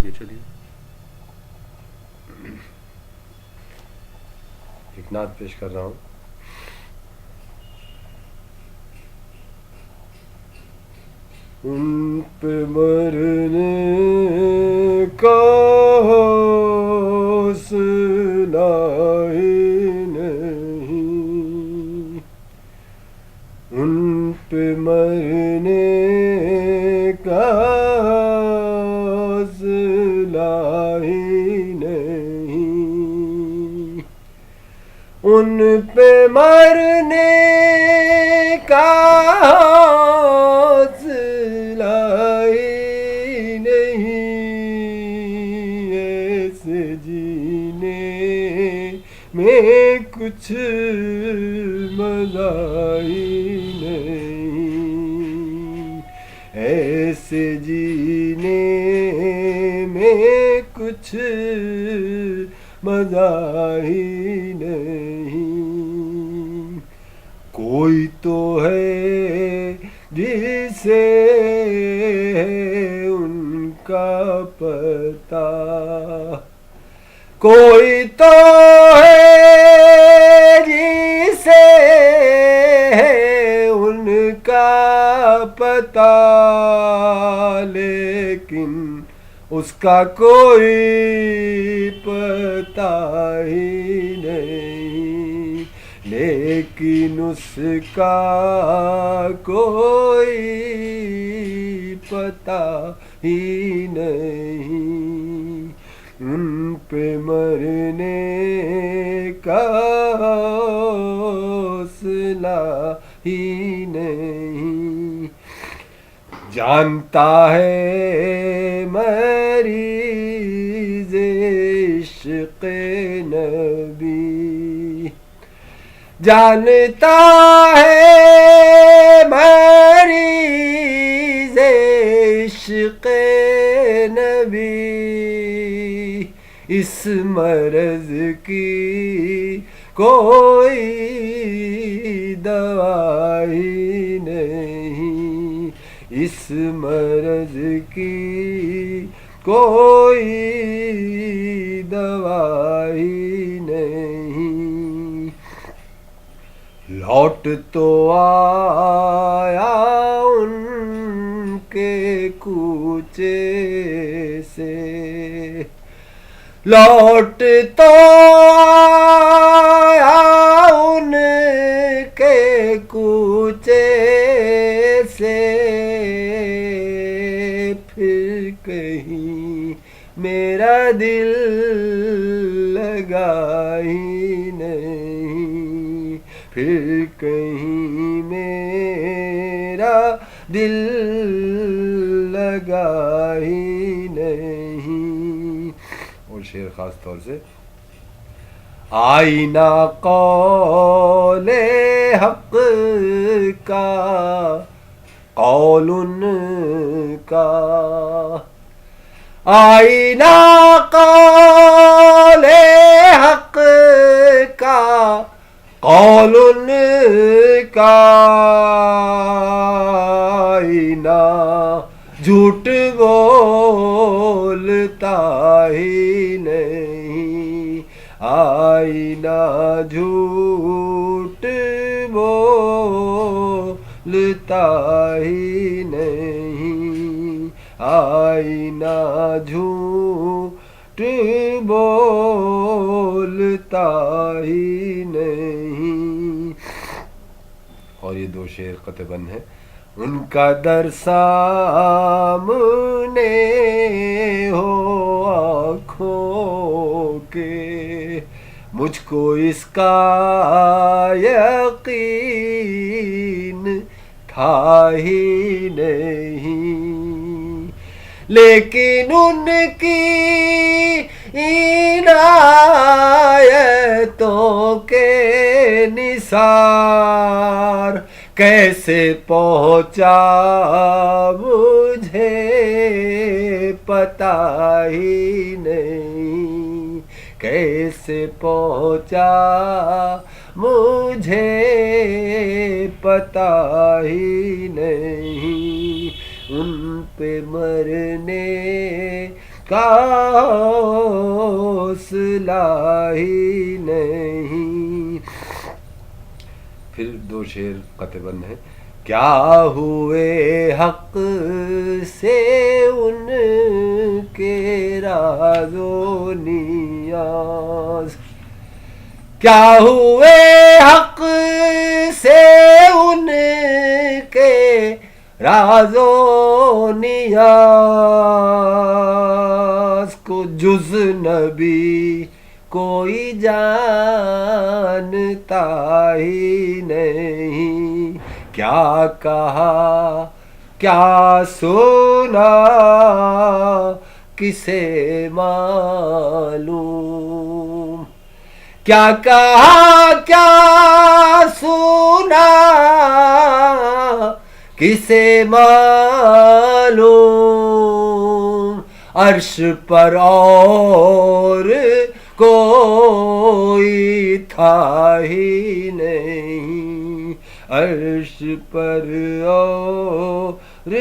آگے چلیے. ایک نعت پیش کر رہا ہوں. ان پہ مرنے کا حوصلہ ہی نہیں, ان پہ مرنے کا حوصلہ ہی نہیں, ان پہ مرنے کا میں کچھ مزہ ہی نہیں, ایسے جینے میں کچھ مزہ ہی نہیں. کوئی تو ہے جسے ان کا پتہ, کوئی تو ہے جسے ان کا پتہ, لیکن اس کا کوئی پتہ ہی نہیں, لیکن اس کا کوئی پتہ ہی نہیں. ان پہ مرنے کا حوصلہ ہی نہیں, جانتا ہے مریض عشق نبی, جانتا ہے مریض عشق نبی, اس مرض کی کوئی دوائی نہیں, اس مرض کی کوئی دوائی نہیں. لوٹ تو آیا ان کے کوچے سے, لوٹ تو آیا ان کے کوچے سے, پھر کہیں میرا دل لگا ہی نہیں, پھر کہیں میرا دل لگا ہی نہیں. اور شعر خاص طور سے, آئینہ قول حق کا قول ان کا, آئینہ قول حق کا قول ان کا, آئینہ جھوٹ بولتا ہی نہیں, آئینہ جھوٹ بولتا ہی نہیں, آئینہ جھوٹ بولتا ہی نہیں. اور یہ دو شعر قطع بند ہیں. ان کا در سامنے ہو آنکھوں کے, مجھ کو اس کا یقین تھا ہی نہیں, لیکن ان کی عنایتوں کے نثار کیسے پہنچا مجھے پتہ ہی نہیں, کیسے پہنچا مجھے پتہ ہی نہیں. ان پہ مرنے کا حوصلہ ہی نہیں. پھر دو شعر قطع بند ہیں. کیا ہوئے حق سے ان کے راز و نیاز, کیا ہوئے حق سے ان کے راز و نیاز کو جز نبی کوئی جانتا ہی نہیں. کیا کہا کیا سنا کسے معلوم, کیا کہا کیا سنا کسے معلوم. عرش پر اور کوئی تھا ہی نہیں, عرش پر اور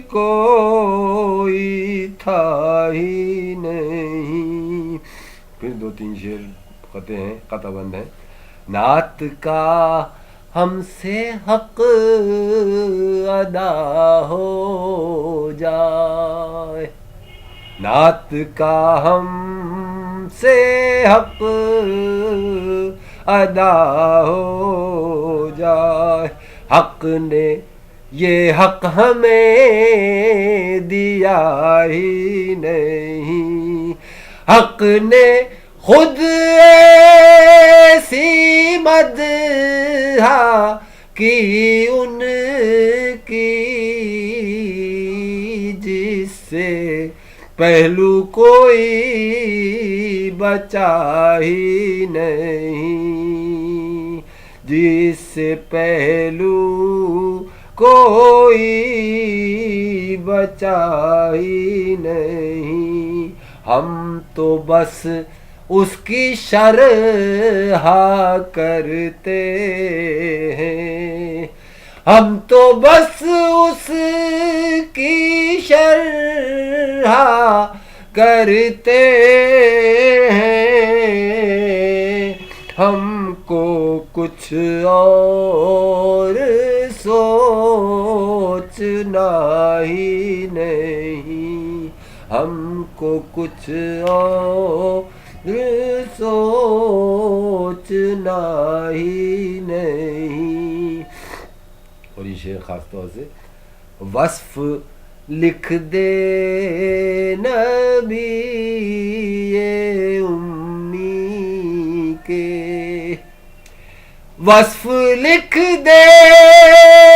کوئی تھا ہی نہیں. پھر دو تین شعر قطع ہیں, قطع بند ہیں. نعت کا ہم سے حق ادا ہو جائے, نعت کا ہم سے حق ادا ہو جائے. حق نے یہ حق ہمیں دیا ہی نہیں, حق نے خود ایسی مدح کی ان کی جس سے پہلو کوئی بچا ہی نہیں, جس سے پہلو کوئی بچا ہی نہیں. ہم تو بس اس کی شرح کرتے ہیں, ہم تو بس اس کی شرح کرتے ہیں. ہم کو کچھ اور سوچنا ہی نہیں, ہم کو کچھ اور سوچنا ہی نہیں. اور یہ شعر خاص طور سے وصف لکھ دے نبی امی کے, وصف لکھ دے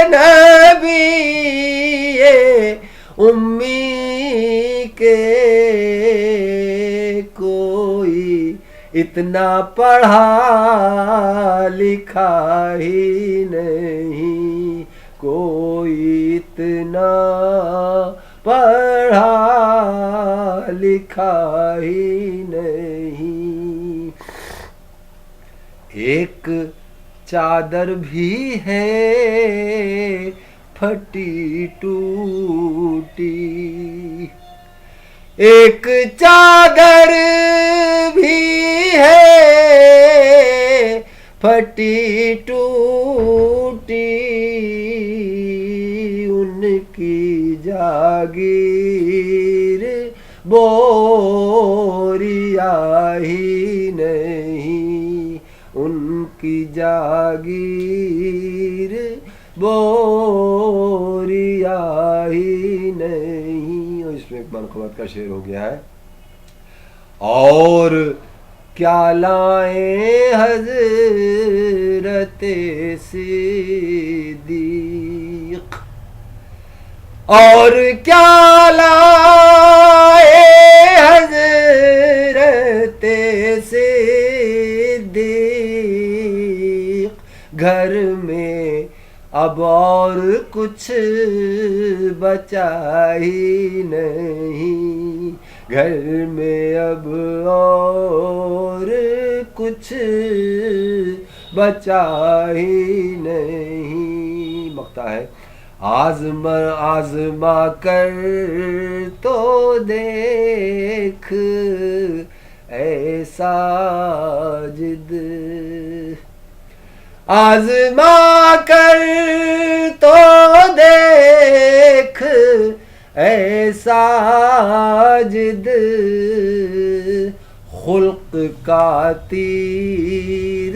نبی امی کے, کوئی اتنا پڑھا لکھا ہی نہیں, کوئی اتنا پڑھا لکھا ہی نہیں. ایک چادر بھی ہے پھٹی ٹوٹی, ایک چادر بھی ہے پھٹی ٹوٹی, ان کی جاگیر بوریا ہی نہیں, ان کی جاگیر بوریا ہی نہیں. اور اس میں ایک منقبت کا شعر ہو گیا ہے. اور کیا لائیں حضرت صدیق, اور کیا لائیں حضرت صدیق, گھر میں اب اور کچھ بچا ہی نہیں, گھر میں اب اور کچھ بچا ہی نہیں. مقطع ہے. آزما کر تو دیکھ اے ساجد، آزما کر تو دیکھ اے ساجد، خلق کا تیر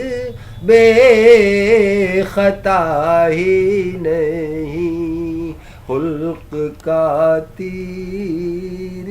بے خطا ہی نہیں، خلق کا تیر